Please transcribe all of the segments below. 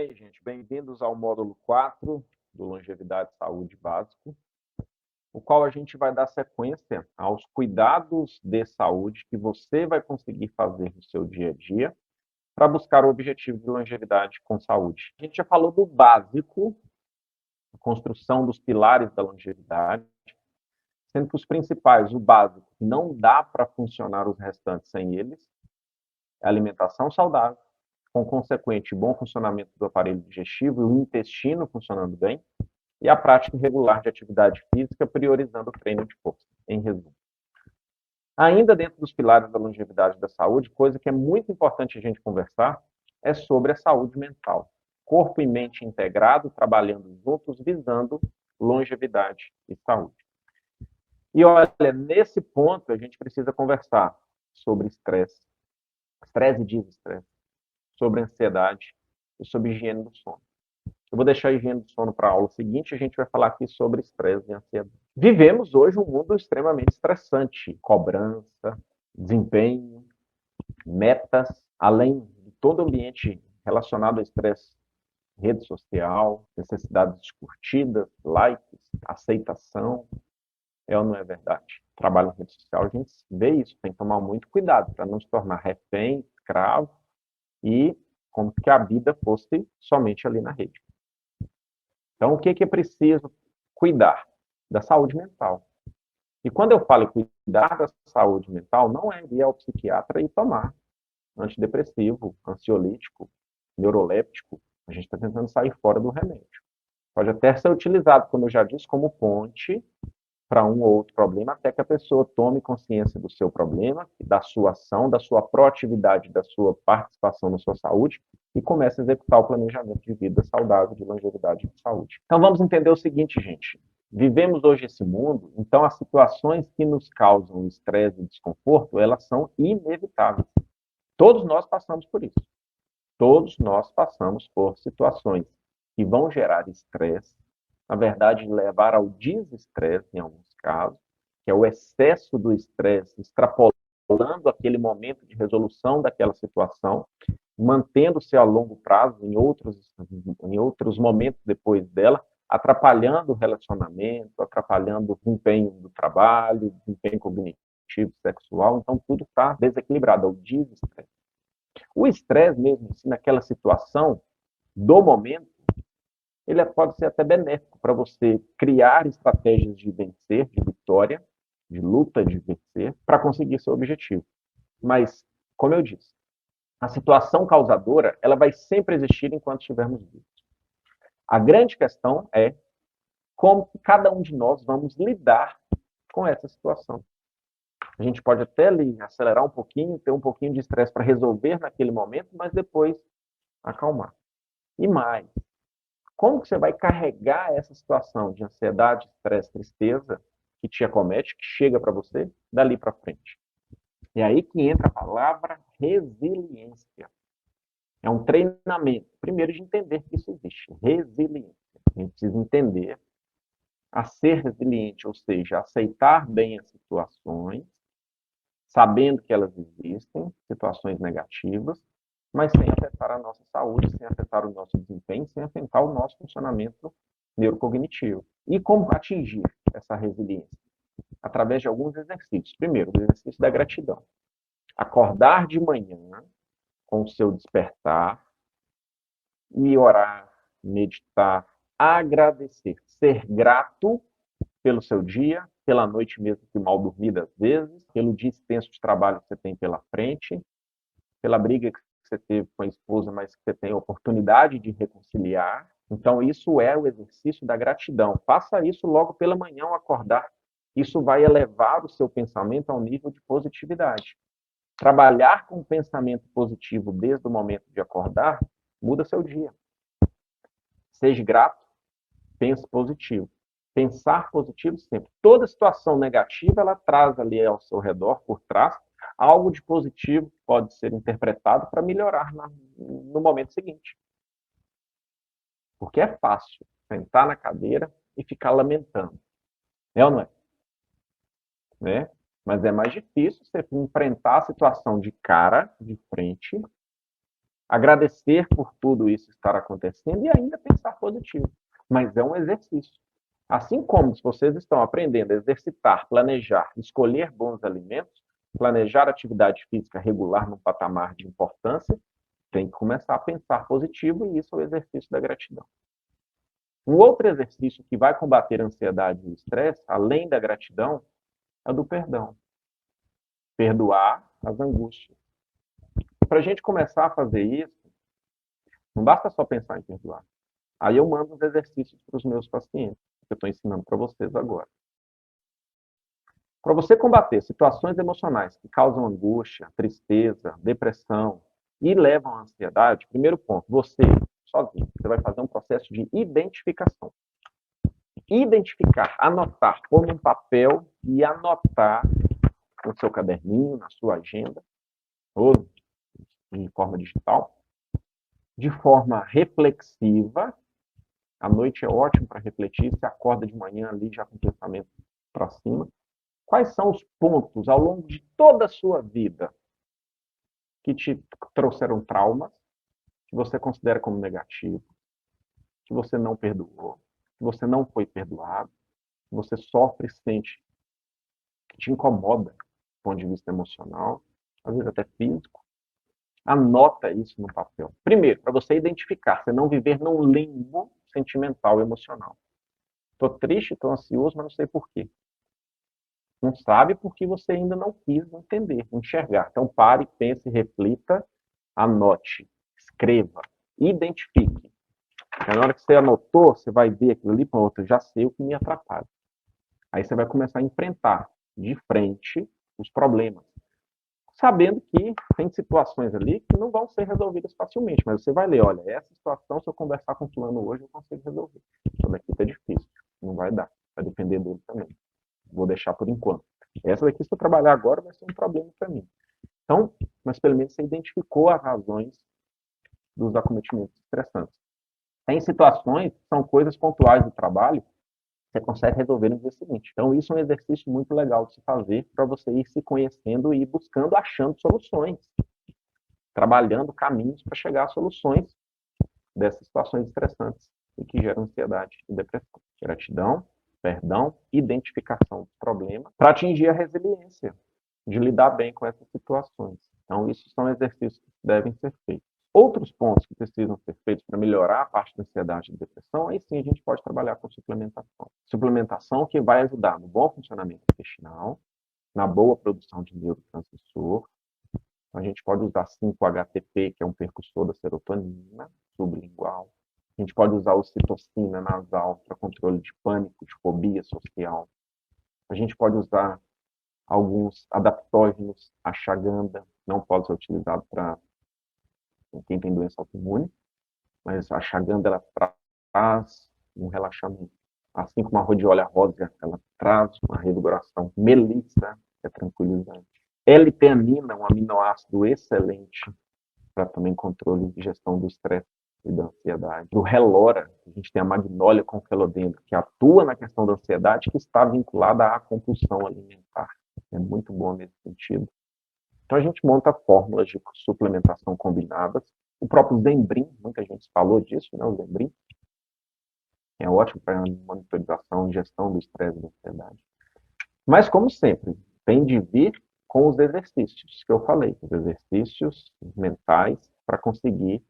aí, gente? Bem-vindos ao módulo 4 do Longevidade e Saúde Básico, o qual a gente vai dar sequência aos cuidados de saúde que você vai conseguir fazer no seu dia a dia para buscar o objetivo de longevidade com saúde. A gente já falou do básico, a construção dos pilares da longevidade, sendo que os principais, o básico, não dá para funcionar os restantes sem eles, é a alimentação saudável, com consequente bom funcionamento do aparelho digestivo e o intestino funcionando bem, e a prática regular de atividade física, priorizando o treino de força, em resumo. Ainda dentro dos pilares da longevidade e da saúde, coisa que é muito importante a gente conversar é sobre a saúde mental. Corpo e mente integrado, trabalhando juntos, visando longevidade e saúde. E olha, nesse ponto a gente precisa conversar sobre estresse e desestresse, sobre ansiedade e sobre higiene do sono. Eu vou deixar a higiene do sono para a aula seguinte, a gente vai falar aqui sobre estresse e ansiedade. Vivemos hoje um mundo extremamente estressante, cobrança, desempenho, metas, além de todo o ambiente relacionado ao estresse, rede social, necessidades de curtidas, likes, aceitação, é ou não é verdade? Trabalho em rede social, a gente vê isso, tem que tomar muito cuidado para não se tornar refém, escravo e como se a vida fosse somente ali na rede. Então, o que é preciso cuidar? Da saúde mental. E quando eu falo em cuidar da saúde mental, não é ir ao psiquiatra e tomar antidepressivo, ansiolítico, neuroléptico. A gente está tentando sair fora do remédio. Pode até ser utilizado, como eu já disse, como ponte para um ou outro problema, até que a pessoa tome consciência do seu problema, da sua ação, da sua proatividade, da sua participação na sua saúde e comece a executar o planejamento de vida saudável, de longevidade e de saúde. Então vamos entender o seguinte, gente. Vivemos hoje esse mundo, então as situações que nos causam estresse e desconforto, elas são inevitáveis. Todos nós passamos por isso. Todos nós passamos por situações que vão gerar estresse, na verdade, levar ao desestresse em alguns casos, que é o excesso do estresse, extrapolando aquele momento de resolução daquela situação, mantendo-se a longo prazo em outros momentos depois dela, atrapalhando o relacionamento, atrapalhando o desempenho do trabalho, o desempenho cognitivo, sexual, então tudo está desequilibrado, é o desestresse. O estresse mesmo, assim, naquela situação do momento, ele pode ser até benéfico para você criar estratégias de vencer, de vitória, de luta, de vencer, para conseguir seu objetivo. Mas, como eu disse, a situação causadora, ela vai sempre existir enquanto estivermos vivos. A grande questão é como cada um de nós vamos lidar com essa situação. A gente pode até ali acelerar um pouquinho, ter um pouquinho de estresse para resolver naquele momento, mas depois acalmar. E mais, como que você vai carregar essa situação de ansiedade, estresse, tristeza que te acomete, que chega para você, dali para frente? É aí que entra a palavra resiliência. É um treinamento, primeiro, de entender que isso existe. Resiliência. A gente precisa entender a ser resiliente, ou seja, aceitar bem as situações, sabendo que elas existem, situações negativas, mas sem afetar a nossa saúde, sem afetar o nosso desempenho, sem afetar o nosso funcionamento neurocognitivo. E como atingir essa resiliência? Através de alguns exercícios. Primeiro, o exercício da gratidão. Acordar de manhã com o seu despertar e orar, meditar, agradecer, ser grato pelo seu dia, pela noite mesmo que mal dormida às vezes, pelo dia extenso de trabalho que você tem pela frente, pela briga que você teve com a esposa, mas que você tem a oportunidade de reconciliar. Então, isso é o exercício da gratidão. Faça isso logo pela manhã ao acordar. Isso vai elevar o seu pensamento ao nível de positividade. Trabalhar com pensamento positivo desde o momento de acordar muda seu dia. Seja grato, pense positivo. Pensar positivo sempre. Toda situação negativa, ela traz ali ao seu redor, por trás, algo de positivo que pode ser interpretado para melhorar no momento seguinte. Porque é fácil sentar na cadeira e ficar lamentando. É ou não é? Né? Mas é mais difícil você enfrentar a situação de cara, de frente, agradecer por tudo isso estar acontecendo e ainda pensar positivo. Mas é um exercício. Assim como se vocês estão aprendendo a exercitar, planejar, escolher bons alimentos, planejar atividade física regular num patamar de importância, tem que começar a pensar positivo e isso é o exercício da gratidão. Um outro exercício que vai combater a ansiedade e o estresse, além da gratidão, é o do perdão. Perdoar as angústias. Para a gente começar a fazer isso, não basta só pensar em perdoar. Aí eu mando os exercícios para os meus pacientes, que eu estou ensinando para vocês agora. Para você combater situações emocionais que causam angústia, tristeza, depressão e levam à ansiedade, primeiro ponto, você, sozinho, você vai fazer um processo de identificação. Identificar, anotar, pôr num papel e anotar no seu caderninho, na sua agenda, ou em forma digital, de forma reflexiva. A noite é ótimo para refletir, você acorda de manhã ali já com o pensamento para cima. Quais são os pontos ao longo de toda a sua vida que te trouxeram traumas, que você considera como negativo, que você não perdoou, que você não foi perdoado, que você sofre e sente, que te incomoda do ponto de vista emocional, às vezes até físico? Anota isso no papel. Primeiro, para você identificar, você não viver num limbo sentimental e emocional. Estou triste, estou ansioso, mas não sei por quê. Não sabe porque você ainda não quis entender, enxergar. Então pare, pense, reflita, anote, escreva, identifique. Na hora que você anotou, você vai ver aquilo ali, pronto, eu já sei o que me atrapalha. Aí você vai começar a enfrentar de frente os problemas, sabendo que tem situações ali que não vão ser resolvidas facilmente, mas você vai ler, olha, essa situação, se eu conversar com o fulano hoje, eu consigo resolver. Isso daqui tá difícil, não vai dar, vai depender dele também. Vou deixar por enquanto. Essa daqui, se eu trabalhar agora, vai ser um problema para mim. Então, mas pelo menos você identificou as razões dos acometimentos estressantes. Tem situações que são coisas pontuais do trabalho, você consegue resolver no dia seguinte. Então, isso é um exercício muito legal de se fazer para você ir se conhecendo e ir buscando, achando soluções, trabalhando caminhos para chegar a soluções dessas situações estressantes e que geram ansiedade e depressão. Gratidão, perdão, identificação do problema, para atingir a resiliência de lidar bem com essas situações. Então, isso são exercícios que devem ser feitos. Outros pontos que precisam ser feitos para melhorar a parte da ansiedade e depressão, aí sim a gente pode trabalhar com suplementação. Suplementação que vai ajudar no bom funcionamento intestinal, na boa produção de neurotransmissor. A gente pode usar 5-HTP, que é um percussor da serotonina sublingual. A gente pode usar ocitocina nasal para controle de pânico, de fobia social. A gente pode usar alguns adaptógenos, ashwagandha, não pode ser utilizado para quem tem doença autoimune, mas a ashwagandha ela traz um relaxamento. Assim como a rhodiola rosa, ela traz uma revigoração. Melissa é tranquilizante. L-teanina, um aminoácido excelente para também controle e gestão do estresse e da ansiedade. O relora, a gente tem a magnólia com felodendro, que atua na questão da ansiedade, que está vinculada à compulsão alimentar. É muito bom nesse sentido. Então a gente monta fórmulas de suplementação combinadas. O próprio Zembrim, muita gente falou disso, né? O Zembrim é ótimo para monitorização e gestão do estresse e da ansiedade. Mas, como sempre, tem de vir com os exercícios que eu falei, os exercícios mentais para conseguir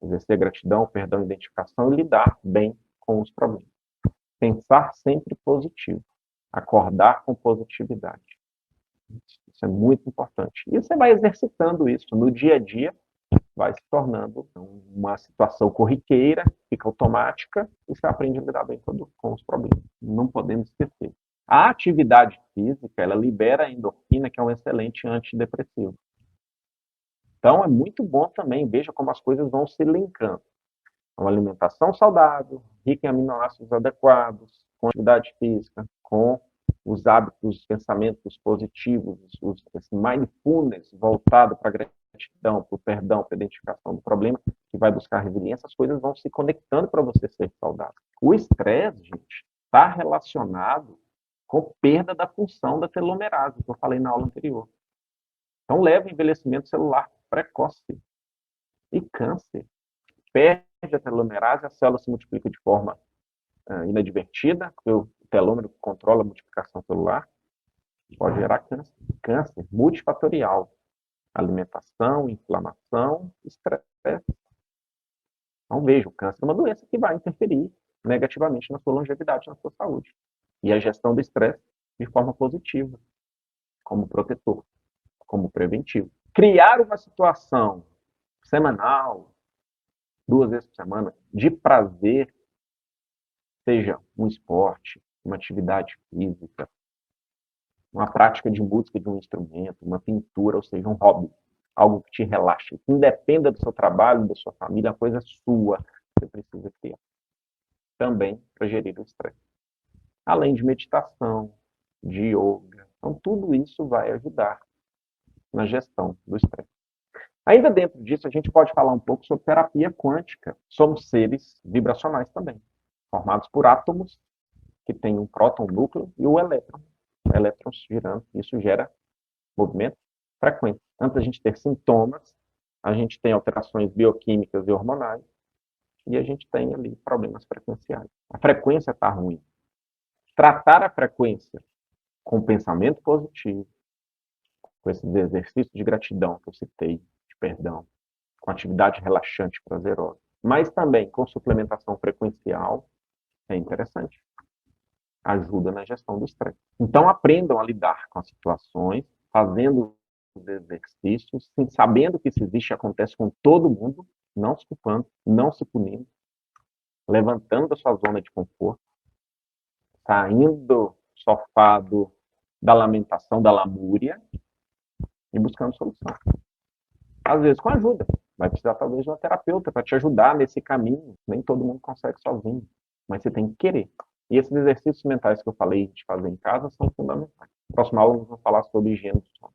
exercer gratidão, perdão, identificação e lidar bem com os problemas. Pensar sempre positivo, acordar com positividade. Isso é muito importante. E você vai exercitando isso no dia a dia, vai se tornando uma situação corriqueira, fica automática, e você aprende a lidar bem com os problemas. Não podemos esquecer. A atividade física, ela libera a endorfina, que é um excelente antidepressivo. Então, é muito bom também, veja como as coisas vão se linkando. Uma alimentação saudável, rica em aminoácidos adequados, com atividade física, com os hábitos, os pensamentos positivos, esse mindfulness voltado para a gratidão, para o perdão, para a identificação do problema, que vai buscar resiliência, as coisas vão se conectando para você ser saudável. O estresse, gente, está relacionado com perda da função da telomerase, que eu falei na aula anterior. Então, leva ao envelhecimento celular precoce. E câncer. Perde a telomerase, a célula se multiplica de forma inadvertida, porque o telômero controla a multiplicação celular, pode gerar câncer. Câncer multifatorial. Alimentação, inflamação, estresse. Então, veja, o câncer é uma doença que vai interferir negativamente na sua longevidade, na sua saúde. E a gestão do estresse de forma positiva, como protetor, como preventivo. Criar uma situação semanal, 2 vezes por semana, de prazer, seja um esporte, uma atividade física, uma prática de música de um instrumento, uma pintura, ou seja, um hobby, algo que te relaxe, que independa do seu trabalho, da sua família, a coisa sua, você precisa ter. Também para gerir o estresse. Além de meditação, de yoga. Então, tudo isso vai ajudar na gestão do estresse. Ainda dentro disso, a gente pode falar um pouco sobre terapia quântica. Somos seres vibracionais também, formados por átomos que têm um próton, um núcleo e o elétron. Elétrons girando, isso gera movimento frequente. Antes da gente ter sintomas, a gente tem alterações bioquímicas e hormonais e a gente tem ali problemas frequenciais. A frequência está ruim. Tratar a frequência com pensamento positivo, com esses exercícios de gratidão que eu citei, de perdão, com atividade relaxante, prazerosa, mas também com suplementação frequencial, é interessante. Ajuda na gestão do estresse. Então, aprendam a lidar com as situações, fazendo os exercícios, sabendo que isso existe, acontece com todo mundo, não se culpando, não se punindo, levantando da sua zona de conforto, saindo do sofá da lamentação, da lamúria e buscando solução. Às vezes com ajuda. Vai precisar talvez de uma terapeuta para te ajudar nesse caminho. Nem todo mundo consegue sozinho, mas você tem que querer. E esses exercícios mentais que eu falei de fazer em casa são fundamentais. Na próxima aula nós vamos falar sobre higiene do sono.